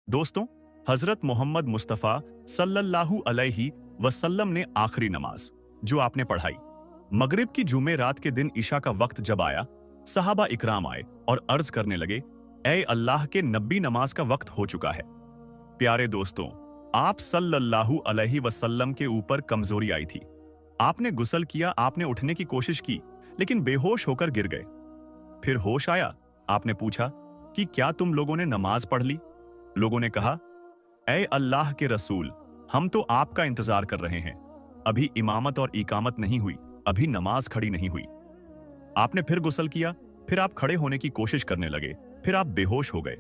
दोस्तों, हजरत मोहम्मद मुस्तफ़ा सल्लल्लाहु अलैहि वसल्लम ने आखिरी नमाज जो आपने पढ़ाई, मगरिब की जुमे रात के दिन ईशा का वक्त जब आया, सहाबा इकराम आए और अर्ज करने लगे, ऐ अल्लाह के नबी, नमाज का वक्त हो चुका है। प्यारे दोस्तों, आप सल्लल्लाहु अलैहि वसल्लम के ऊपर कमजोरी आई थी। आपने गुस्ल किया, आपने उठने की कोशिश की, लेकिन बेहोश होकर गिर गए। फिर होश आया, आपने पूछा कि क्या तुम लोगों ने नमाज पढ़ ली? लोगों ने कहा, ऐ अल्लाह के रसूल, हम तो आपका इंतजार कर रहे हैं। अभी इमामत और इकामत नहीं हुई, अभी नमाज खड़ी नहीं हुई। आपने फिर गुस्ल किया, फिर आप खड़े होने की कोशिश करने लगे, फिर आप बेहोश हो गए।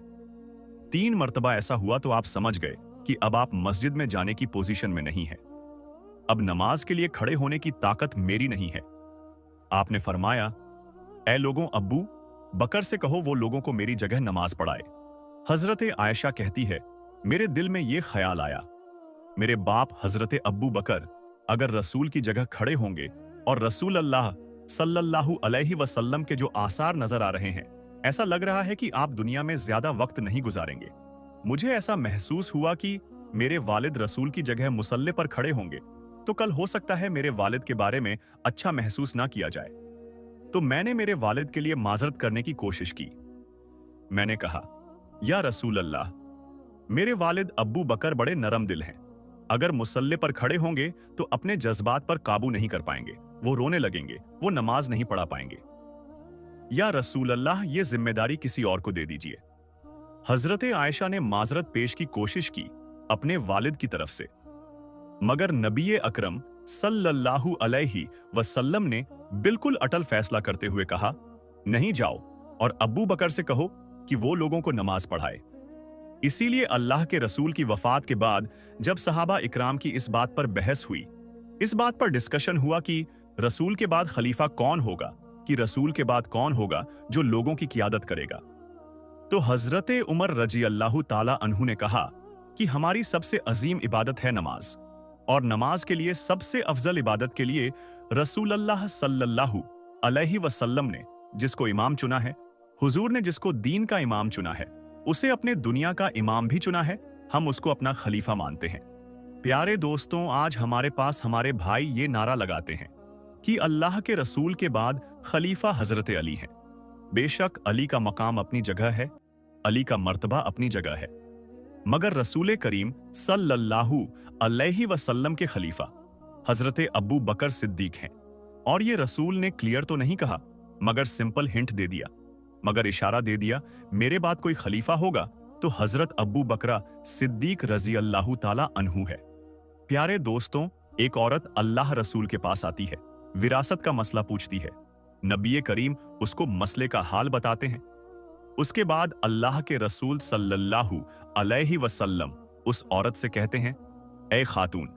3 मर्तबा ऐसा हुआ तो आप समझ गए कि अब आप मस्जिद में जाने की पोजीशन में नहीं है। अब नमाज के लिए खड़े होने की ताकत मेरी नहीं है। आपने फरमाया, ऐ लोगों, अब्बू बकर से कहो वो लोगों को मेरी जगह नमाज पढ़ाए। हजरत आयशा कहती है, मेरे दिल में ये ख्याल आया, मेरे बाप हजरत अब्बू बकर अगर रसूल की जगह खड़े होंगे और रसूल अल्लाह सल्लल्लाहु अलैहि वसल्लम के जो आसार नजर आ रहे हैं, ऐसा लग रहा है कि आप दुनिया में ज्यादा वक्त नहीं गुजारेंगे। मुझे ऐसा महसूस हुआ कि मेरे वालिद रसूल की जगह मुसल्ले पर खड़े होंगे तो कल हो सकता है मेरे वालिद के बारे में अच्छा महसूस ना किया जाए। तो मैंने मेरे वालिद के लिए माजरत करने की कोशिश की। मैंने कहा, या रसूल अल्लाह, मेरे वालिद अब्बू बकर बड़े नरम दिल हैं। अगर मुसल्ले पर खड़े होंगे तो अपने जज्बात पर काबू नहीं कर पाएंगे, वो रोने लगेंगे, वो नमाज नहीं पढ़ा पाएंगे। या रसूल अल्लाह, ये जिम्मेदारी किसी और को दे दीजिए। हजरत आयशा ने माजरत पेश की कोशिश की अपने वालिद की तरफ से, मगर नबी अकरम सल्लल्लाहु अलैहि वसल्लम ने बिल्कुल अटल फैसला करते हुए कहा, नहीं, जाओ और अब्बू बकर से कहो कि वो लोगों को नमाज पढ़ाए। इसीलिए अल्लाह के रसूल की वफात के बाद जब सहाबा इकराम की इस बात पर बहस हुई, इस बात पर डिस्कशन हुआ कि रसूल के बाद खलीफा कौन होगा, कि रसूल के बाद कौन होगा जो लोगों की क़ियादत करेगा, तो हजरत उमर रजी अल्लाह ताला अन्हु ने कहा कि हमारी सबसे अजीम इबादत है नमाज, और नमाज के लिए सबसे अफजल इबादत के लिए रसूल अल्लाह सल्लल्लाहु अलैहि वसल्लम ने जिसको इमाम चुना है, हुजूर ने जिसको दीन का इमाम चुना है, उसे अपने दुनिया का इमाम भी चुना है, हम उसको अपना खलीफा मानते हैं। प्यारे दोस्तों, आज हमारे पास हमारे भाई ये नारा लगाते हैं कि अल्लाह के रसूल के बाद खलीफा हजरत अली हैं। बेशक अली का मकाम अपनी जगह है, अली का मर्तबा अपनी जगह है, मगर रसूल करीम सल्लल्लाहु अलैहि वसल्लम के खलीफा हजरत अब्बू बकर सिद्दीक हैं। और ये रसूल ने क्लियर तो नहीं कहा, मगर सिंपल हिंट दे दिया, मगर इशारा दे दिया, मेरे बाद कोई खलीफा होगा तो हजरत अब्बू बकरा सिद्दीक रजी अल्लाह ताला अन्हु है। प्यारे दोस्तों, एक औरत अल्लाह रसूल के पास आती है, विरासत का मसला पूछती है। नबी करीम उसको मसले का हाल बताते हैं। उसके बाद अल्लाह के रसूल सल्लल्लाहु अलैहि वसल्लम उस औरत से कहते हैं, ऐ खातून,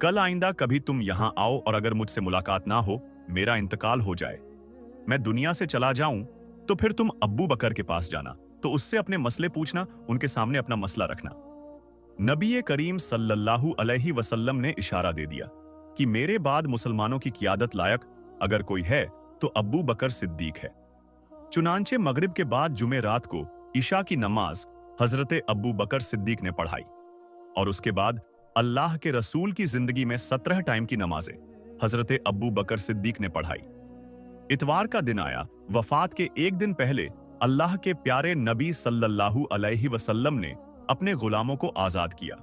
कल आइंदा कभी तुम यहां आओ और अगर मुझसे मुलाकात ना हो, मेरा इंतकाल हो जाए, मैं दुनिया से चला जाऊं, तो फिर तुम अब्बू बकर के पास जाना, तो उससे अपने मसले पूछना, उनके सामने अपना मसला रखना। नबी करीम सल्लल्लाहु अलैहि वसल्लम ने इशारा दे दिया कि मेरे बाद मुसलमानों की क़ियादत लायक अगर कोई है तो अब्बू बकर सिद्दीक है। चुनांचे मगरिब के बाद जुमे रात को ईशा की नमाज हजरत अब्बू बकर सिद्दीक ने पढ़ाई, और उसके बाद अल्लाह के रसूल की जिंदगी में 17 टाइम की नमाजें हजरत अब्बू बकर सिद्दीक ने पढ़ाई। इतवार का दिन आया, वफात के एक दिन पहले अल्लाह के प्यारे नबी सल्लल्लाहु अलैहि वसल्लम ने अपने गुलामों को आजाद किया।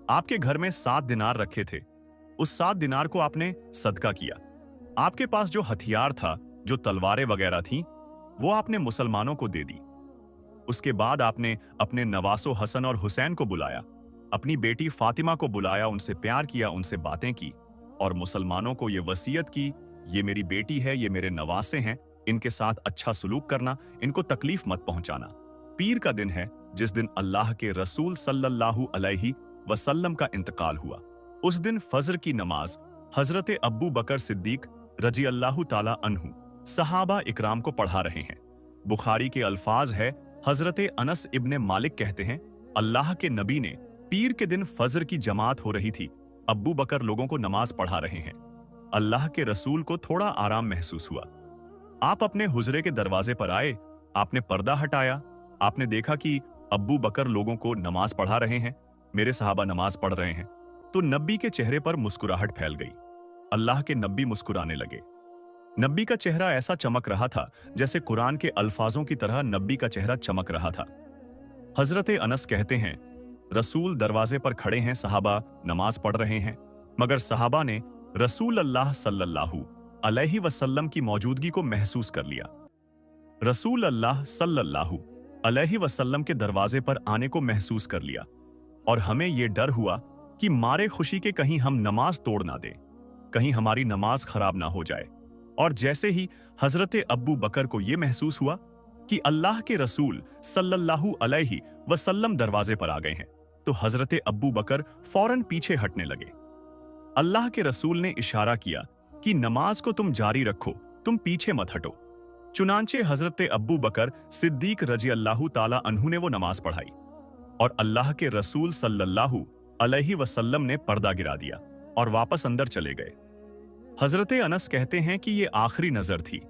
आपके घर में 7 दिनार रखे थे, उस 7 दिनार को आपने सदका किया। आपके पास जो हथियार था, जो तलवारें वगैरह थीं, वो आपने मुसलमानों को दे दी। उसके बाद आपने अपने नवासो हसन और हुसैन को बुलाया, अपनी बेटी फातिमा को बुलाया, उनसे प्यार किया, उनसे बातें की, और मुसलमानों को ये वसीयत की, ये मेरी बेटी है, ये मेरे नवासे हैं, इनके साथ अच्छा सलूक करना, इनको तकलीफ मत पहुंचाना। पीर का दिन है जिस दिन अल्लाह के रसूल सल्लल्लाहु अलैहि वसल्लम का इंतकाल हुआ। उस दिन फजर की नमाज हजरत अब्बू बकर सिद्दीक रजी अल्लाह ताला अन्हु सहाबा इकराम को पढ़ा रहे हैं। बुखारी के अल्फाज है, हजरत अनस इब्ने मालिक कहते हैं, अल्लाह के नबी ने पीर के दिन फजर की जमात हो रही थी, अब्बू बकर लोगों को नमाज पढ़ा रहे हैं। अल्लाह के रसूल को थोड़ा आराम महसूस हुआ। आप अपने हुजरे के दरवाजे पर आए, आपने पर्दा हटाया, आपने देखा कि अब्बू बकर लोगों को नमाज पढ़ा रहे हैं, मेरे सहाबा नमाज पढ़ रहे हैं, तो नब्बी के चेहरे पर मुस्कुराहट फैल गई। अल्लाह के नब्बी मुस्कुराने लगे। नब्बी का चेहरा ऐसा चमक रहा था जैसे कुरान के अल्फाजों की तरह नब्बी का चेहरा चमक रहा था। हजरत अनस कहते हैं, रसूल दरवाजे पर खड़े हैं, सहाबा नमाज पढ़ रहे हैं, मगर सहाबा ने रसूल अल्लाह सल्लल्लाहु अलैहि वसल्लम की मौजूदगी को महसूस कर लिया। रसूल अल्लाह सल्लल्लाहु अलैहि वसल्लम के दरवाजे पर आने को महसूस कर लिया और हमें यह डर हुआ कि मारे खुशी के कहीं हम नमाज तोड़ ना दें, कहीं हमारी नमाज खराब ना हो जाए। और जैसे ही हजरत अब्बू बकर को यह महसूस हुआ कि अल्लाह के रसूल सल्लल्लाहु अलैहि वसल्लम दरवाजे पर आ गए हैं, तो हजरत अब्बू बकर फौरन पीछे हटने लगे। अल्लाह के रसूल ने इशारा किया कि नमाज को तुम जारी रखो, तुम पीछे मत हटो। चुनांचे हजरत अब्बू बकर सिद्दीक रजी अल्लाहु ताला अन्हु ने वो नमाज पढ़ाई और अल्लाह के रसूल सल्लल्लाहु अलैहि वसल्लम ने पर्दा गिरा दिया और वापस अंदर चले गए। हजरत अनस कहते हैं कि ये आखिरी नजर थी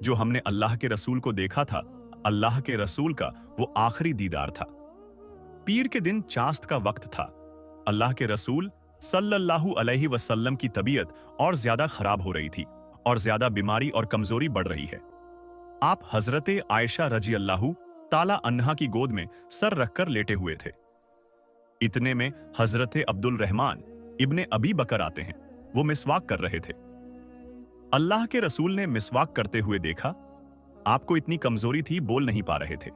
जो हमने अल्लाह के रसूल को देखा था। अल्लाह के रसूल का वो आखिरी दीदार था। पीर के दिन चास्त का वक्त था। अल्लाह के रसूल सल्लल्लाहु अलैहि वसल्लम की तबीयत और ज्यादा खराब हो रही थी और ज्यादा बीमारी और कमजोरी बढ़ रही है। आप हजरत आयशा रजी अल्लाहु ताला अन्हा की गोद में सर रखकर लेटे हुए थे। इतने में हजरत अब्दुल रहमान इब्ने अबी बकर आते हैं। वो मिसवाक कर रहे थे। अल्लाह के रसूल ने मिसवाक करते हुए देखा। आपको इतनी कमजोरी थी, बोल नहीं पा रहे थे।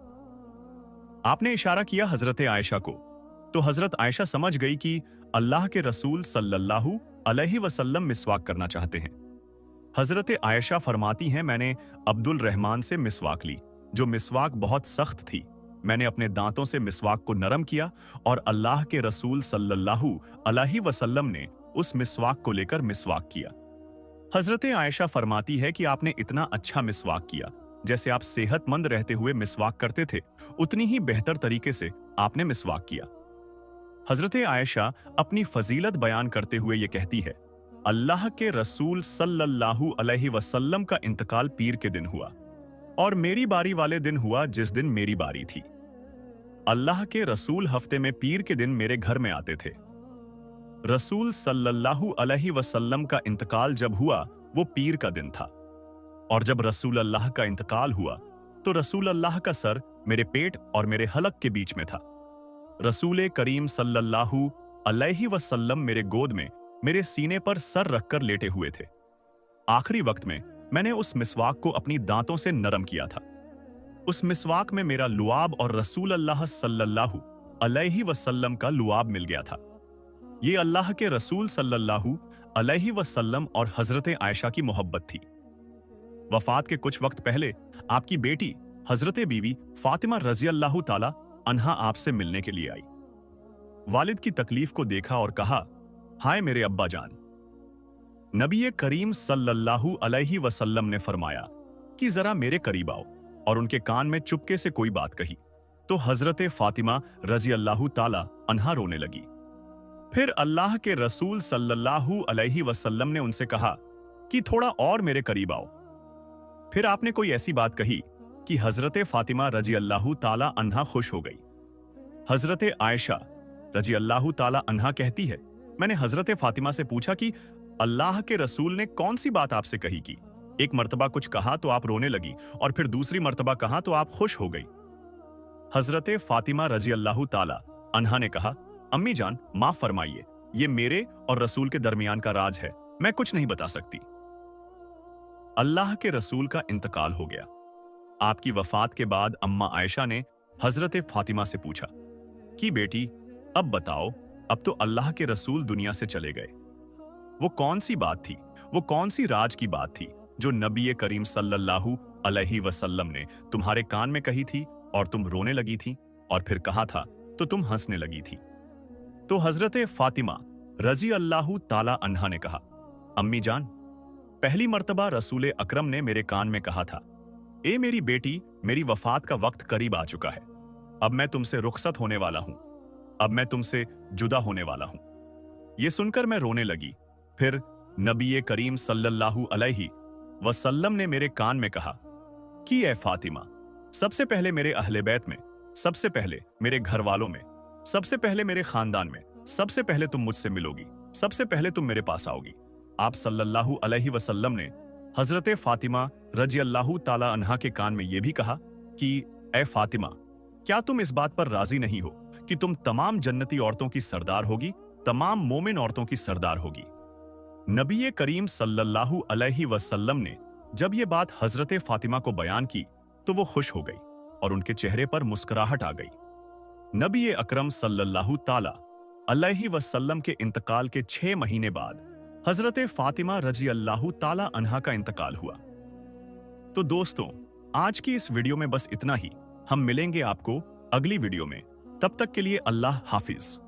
आपने इशारा किया हजरत आयशा को, तो हजरत आयशा समझ गई कि अल्लाह के रसूल सल्लल्लाहु अलैहि वसल्लम मिसवाक करना चाहते हैं। हजरत आयशा फरमाती हैं, मैंने अब्दुल रहमान से मिसवाक ली, जो मिसवाक बहुत सख्त थी। मैंने अपने दांतों से मिसवाक को नरम किया और अल्लाह के रसूल सल्लल्लाहु अलैहि वसल्लम ने उस मिसवाक को लेकर मिसवाक किया। हजरत आयशा फरमाती है कि आपने इतना अच्छा मिसवाक किया, जैसे आप सेहतमंद रहते हुए मिसवाक करते थे, उतनी ही बेहतर तरीके से आपने मिसवाक किया। हजरत आयशा अपनी फजीलत बयान करते हुए ये कहती है, अल्लाह के रसूल सल्लल्लाहु अलैहि वसल्लम का इंतकाल पीर के दिन हुआ और मेरी बारी वाले दिन हुआ जिस दिन मेरी बारी थी। अल्लाह के रसूल हफ्ते में पीर के दिन मेरे घर में आते थे। रसूल सल्लल्लाहु अलैहि वसल्लम का इंतकाल जब हुआ वो पीर का दिन था और जब रसूल अल्लाह का इंतकाल हुआ तो रसूल अल्लाह का सर मेरे पेट और मेरे हलक के बीच में था। रसूल करीम सल्लल्लाहु अलैहि वसल्लम मेरे गोद में मेरे सीने पर सर रखकर लेटे हुए थे। आखिरी वक्त में मैंने उस मिसवाक को अपनी दांतों से नरम किया था। उस मिसवाक में मेरा लुआब और रसूल अल्लाह सल्लल्लाहु अलैहि वसल्लम का लुआब मिल गया था। ये अल्लाह के रसूल सल्लल्लाहु अलैहि वसल्लम और हजरत आयशा की मोहब्बत थी। वफात के कुछ वक्त पहले आपकी बेटी हजरत बीवी फातिमा रजी अल्लाहु ताला अन्हा आपसे मिलने के लिए आई। वालिद की तकलीफ को देखा और कहा, हाय मेरे अब्बा जान। नबी करीम सल्लल्लाहु अलैहि वसल्लम ने फरमाया कि जरा मेरे करीब आओ और उनके कान में चुपके से कोई बात कही तो हजरत फातिमा रजी अल्लाहु ताला अन्हा रोने लगी। फिर अल्लाह के रसूल सल्लल्लाहु अलैहि वसल्लम ने उनसे कहा कि थोड़ा और मेरे करीब आओ। फिर आपने कोई ऐसी बात कही कि हजरत फातिमा रजी अल्लाहु ताला अन्हा खुश हो गई। हजरत आयशा रजी अल्लाहु ताला अन्हा कहती है, मैंने हजरत फातिमा से पूछा कि अल्लाह के रसूल ने कौन सी बात आपसे कही कि एक मर्तबा कुछ कहा तो आप रोने लगी और फिर दूसरी मर्तबा कहा तो आप खुश हो गई। हजरत फातिमा रजी अल्लाहु ताला अन्हा ने कहा, अम्मी जान माफ फरमाइए, ये मेरे और रसूल के दरमियान का राज है, मैं कुछ नहीं बता सकती। अल्लाह के रसूल का इंतकाल हो गया। आपकी वफात के बाद अम्मा आयशा ने हजरत फातिमा से पूछा कि बेटी अब बताओ, अब तो अल्लाह के रसूल दुनिया से चले गए, वो कौन सी बात थी, वो कौन सी राज की बात थी जो नबी करीम सल्लल्लाहु अलैहि वसल्लम ने तुम्हारे कान में कही थी और तुम रोने लगी थी, और फिर कहा था तो तुम हंसने लगी थी। तो हजरत फातिमा रजी अल्लाहु ताला अन्हा ने कहा, अम्मी जान, पहली मर्तबा रसूल अकरम ने मेरे कान में कहा था, ए मेरी बेटी, मेरी वफात का वक्त करीब आ चुका है, अब मैं तुमसे रुखसत होने वाला हूं, अब मैं तुमसे जुदा होने वाला हूं। यह सुनकर मैं रोने लगी। फिर नबी करीम सल्लल्लाहु अलैहि वसल्लम ने मेरे कान में कहा कि ए फातिमा, सबसे पहले मेरे अहले बैत में सबसे पहले मेरे घर वालों में, सबसे पहले मेरे खानदान में, सबसे पहले तुम मुझसे मिलोगी, सबसे पहले तुम मेरे पास आओगी। आप सल्लल्लाहु अलैहि वसल्लम ने हजरत फातिमा रजी अल्लाहु ताला अन्हा के कान में यह भी कहा कि ए फातिमा, क्या तुम इस बात पर राजी नहीं हो कि तुम तमाम जन्नती औरतों की सरदार होगी, तमाम मोमिन औरतों की सरदार होगी। नबी करीम सल्लल्लाहु अलैहि वसल्लम ने जब ये बात हजरत फातिमा को बयान की तो वो खुश हो गई और उनके चेहरे पर मुस्कुराहट आ गई। नबी अकरम सल्लल्लाहु ताला अलैहि वसल्लम के इंतकाल के 6 महीने बाद हजरत फातिमा रजी अल्लाहु ताला अन्हा का इंतकाल हुआ। तो दोस्तों, आज की इस वीडियो में बस इतना ही। हम मिलेंगे आपको अगली वीडियो में। तब तक के लिए अल्लाह हाफिज।